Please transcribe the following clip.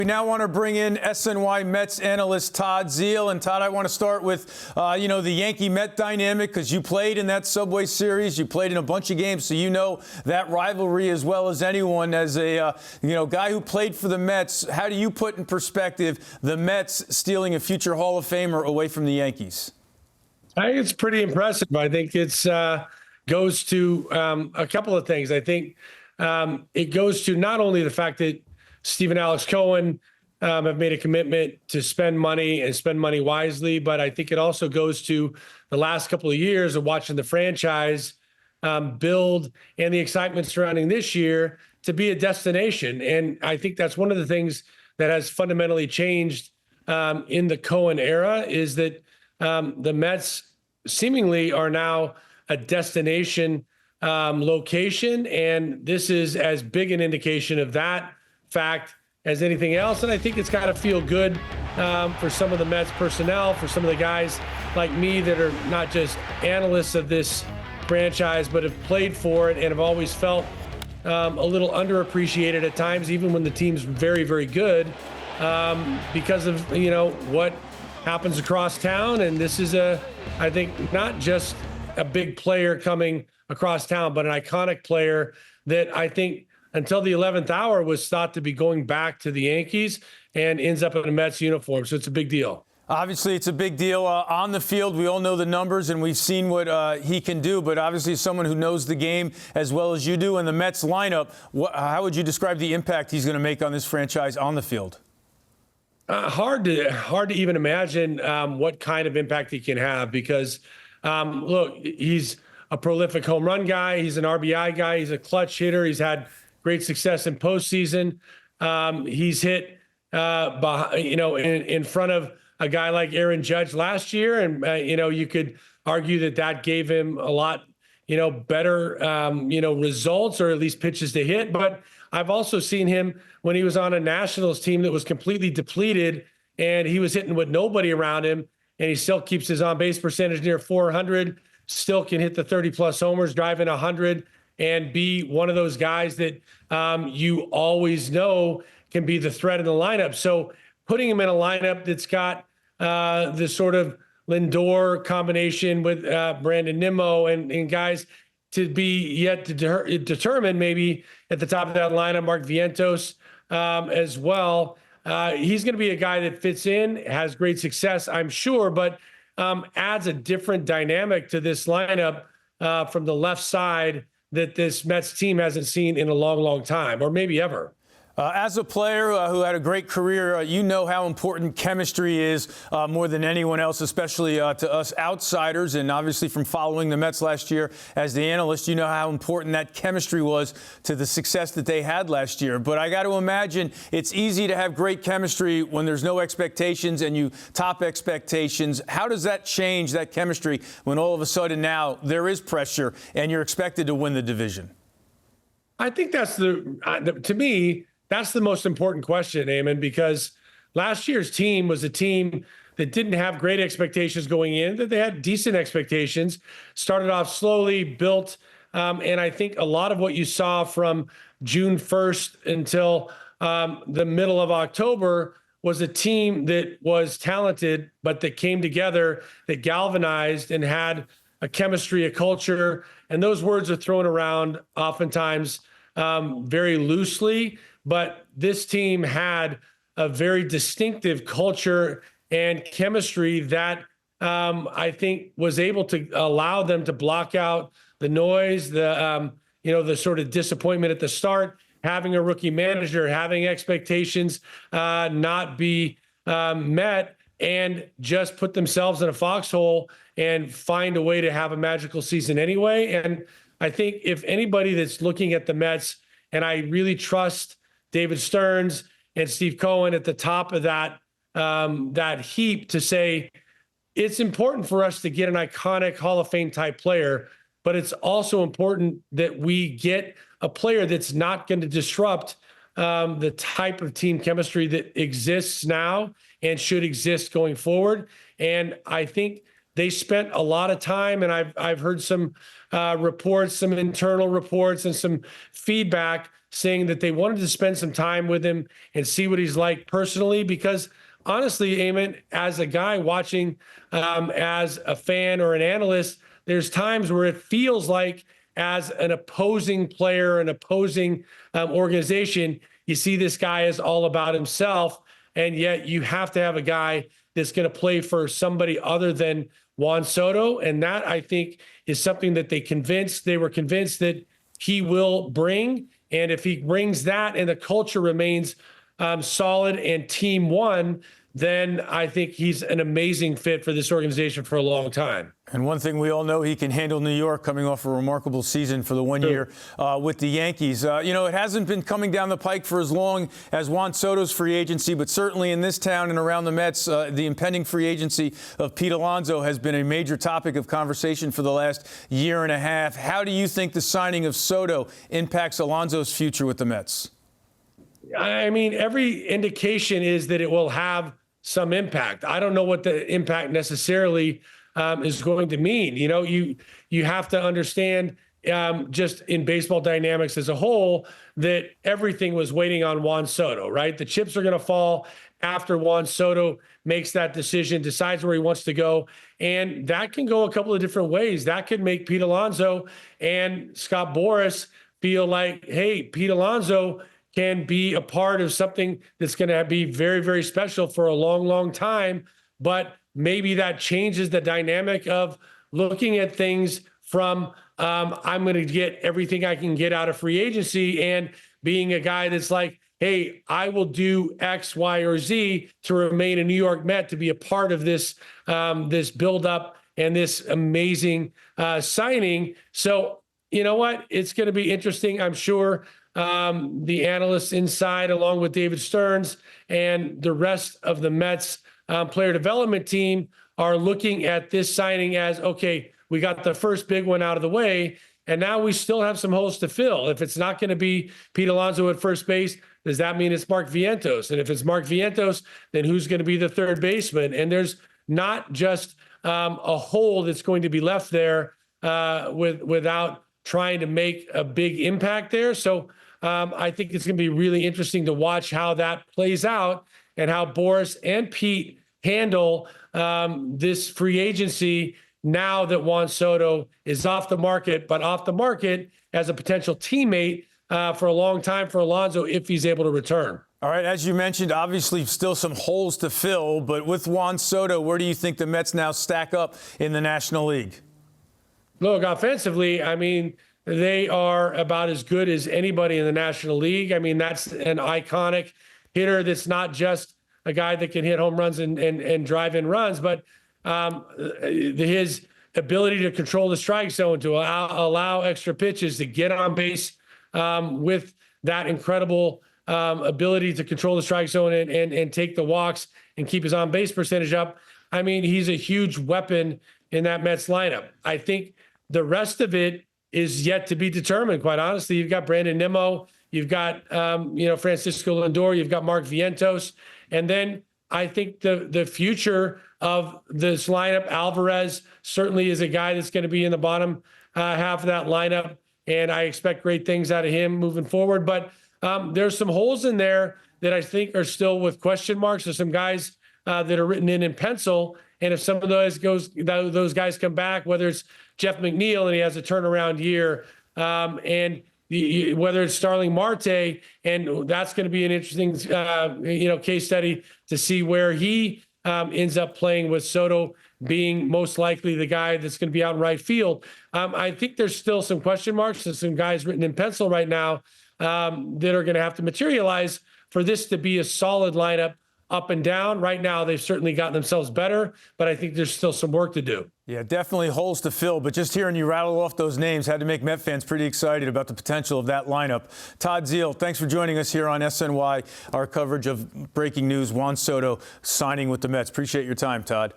We now want to bring in SNY Mets analyst Todd Zeile. And Todd, I want to start with, the Yankee-Met dynamic, because you played in that Subway Series. You played in a bunch of games, so you know that rivalry as well as anyone. As a guy who played for the Mets, how do you put in perspective the Mets stealing a future Hall of Famer away from the Yankees? I think it's pretty impressive. I think it's goes to a couple of things. I think it goes to not only the fact that Steve and Alex Cohen have made a commitment to spend money and spend money wisely, but I think it also goes to the last couple of years of watching the franchise build and the excitement surrounding this year to be a destination. And I think that's one of the things that has fundamentally changed in the Cohen era is that the Mets seemingly are now a destination location, and this is as big an indication of that fact as anything else. And I think it's got to feel good for some of the Mets personnel, for some of the guys like me that are not just analysts of this franchise, but have played for it and have always felt a little underappreciated at times, even when the team's very, very good, because of, what happens across town. And this is I think, not just a big player coming across town, but an iconic player that I think until the 11th hour was thought to be going back to the Yankees and ends up in a Mets uniform. So it's a big deal. Obviously, it's a big deal on the field. We all know the numbers, and we've seen what he can do. But obviously, someone who knows the game as well as you do, and the Mets lineup, how would you describe the impact he's going to make on this franchise on the field? Hard to even imagine what kind of impact he can have because, look, he's a prolific home run guy. He's an RBI guy. He's a clutch hitter. He's had great success in postseason. He's hit, in front of a guy like Aaron Judge last year. And, you could argue that gave him a lot, better, results or at least pitches to hit. But I've also seen him when he was on a Nationals team that was completely depleted and he was hitting with nobody around him. And he still keeps his on-base percentage near 400, still can hit the 30-plus homers, drive in 100, and be one of those guys that you always know can be the threat in the lineup. So putting him in a lineup that's got the sort of Lindor combination with Brandon Nimmo and guys to be yet to determine maybe at the top of that lineup, Mark Vientos as well. He's going to be a guy that fits in, has great success, I'm sure, but adds a different dynamic to this lineup from the left side that this Mets team hasn't seen in a long, long time, or maybe ever. As a player who had a great career, you know how important chemistry is more than anyone else, especially to us outsiders. And obviously from following the Mets last year as the analyst, you know how important that chemistry was to the success that they had last year. But I got to imagine it's easy to have great chemistry when there's no expectations and you top expectations. How does that change, that chemistry, when all of a sudden now there is pressure and you're expected to win the division? I think that's to me, that's the most important question, Eamon, because last year's team was a team that didn't have great expectations going in, that they had decent expectations, started off slowly, built, and I think a lot of what you saw from June 1st until the middle of October was a team that was talented, but that came together, that galvanized and had a chemistry, a culture, and those words are thrown around oftentimes very loosely. But this team had a very distinctive culture and chemistry that I think was able to allow them to block out the noise, the sort of disappointment at the start, having a rookie manager, having expectations not be met, and just put themselves in a foxhole and find a way to have a magical season anyway. And I think if anybody that's looking at the Mets, and I really trust David Stearns and Steve Cohen at the top of that heap to say, it's important for us to get an iconic Hall of Fame type player, but it's also important that we get a player that's not going to disrupt the type of team chemistry that exists now and should exist going forward. And I think they spent a lot of time, and I've heard some reports, some internal reports and some feedback saying that they wanted to spend some time with him and see what he's like personally, because honestly, Eamon, as a guy watching, as a fan or an analyst, there's times where it feels like as an opposing player, an opposing organization, you see this guy is all about himself, and yet you have to have a guy that's going to play for somebody other than Juan Soto. And that, I think, is something that they were convinced that he will bring. And if he brings that and the culture remains solid and team one, then I think he's an amazing fit for this organization for a long time. And one thing we all know, he can handle New York, coming off a remarkable season for the 1 year with the Yankees. It hasn't been coming down the pike for as long as Juan Soto's free agency, but certainly in this town and around the Mets, the impending free agency of Pete Alonso has been a major topic of conversation for the last year and a half. How do you think the signing of Soto impacts Alonso's future with the Mets? I mean, every indication is that it will have some impact. I don't know what the impact necessarily is going to mean. You have to understand just in baseball dynamics as a whole that everything was waiting on Juan Soto, right? The chips are going to fall after Juan Soto makes that decision, decides where he wants to go. And that can go a couple of different ways. That could make Pete Alonso and Scott Boras feel like, hey, Pete Alonso can be a part of something that's going to be very, very special for a long, long time. But maybe that changes the dynamic of looking at things from I'm going to get everything I can get out of free agency, and being a guy that's like, hey, I will do X, Y, or Z to remain a New York Met, to be a part of this this buildup and this amazing signing. So you know what? It's going to be interesting, I'm sure. The analysts inside, along with David Stearns and the rest of the Mets player development team, are looking at this signing as, okay, we got the first big one out of the way, and now we still have some holes to fill. If it's not going to be Pete Alonso at first base, does that mean it's Mark Vientos? And if it's Mark Vientos, then who's going to be the third baseman? And there's not just a hole that's going to be left there without trying to make a big impact there. So I think it's going to be really interesting to watch how that plays out and how Boras and Pete handle this free agency now that Juan Soto is off the market, but off the market as a potential teammate for a long time for Alonso if he's able to return. All right, as you mentioned, obviously still some holes to fill, but with Juan Soto, where do you think the Mets now stack up in the National League? Look, offensively, I mean, they are about as good as anybody in the National League. I mean, that's an iconic hitter that's not just a guy that can hit home runs and drive in runs, but his ability to control the strike zone, to allow extra pitches, to get on base with that incredible ability to control the strike zone and take the walks and keep his on-base percentage up. I mean, he's a huge weapon in that Mets lineup. I think the rest of it is yet to be determined, quite honestly. You've got Brandon Nimmo, you've got Francisco Lindor, you've got Mark Vientos, and then I think the future of this lineup, Alvarez certainly is a guy that's going to be in the bottom half of that lineup, and I expect great things out of him moving forward. But there's some holes in there that I think are still with question marks. There's some guys that are written in pencil, and if some of those guys come back, whether it's Jeff McNeil and he has a turnaround year, and whether it's Starling Marte, and that's going to be an interesting case study to see where he ends up playing, with Soto being most likely the guy that's going to be out in right field. I think there's still some question marks and some guys written in pencil right now that are going to have to materialize for this to be a solid lineup up and down. Right now, they've certainly gotten themselves better, but I think there's still some work to do. Yeah, definitely holes to fill, but just hearing you rattle off those names had to make Met fans pretty excited about the potential of that lineup. Todd Zeile, thanks for joining us here on SNY, our coverage of breaking news, Juan Soto signing with the Mets. Appreciate your time, Todd.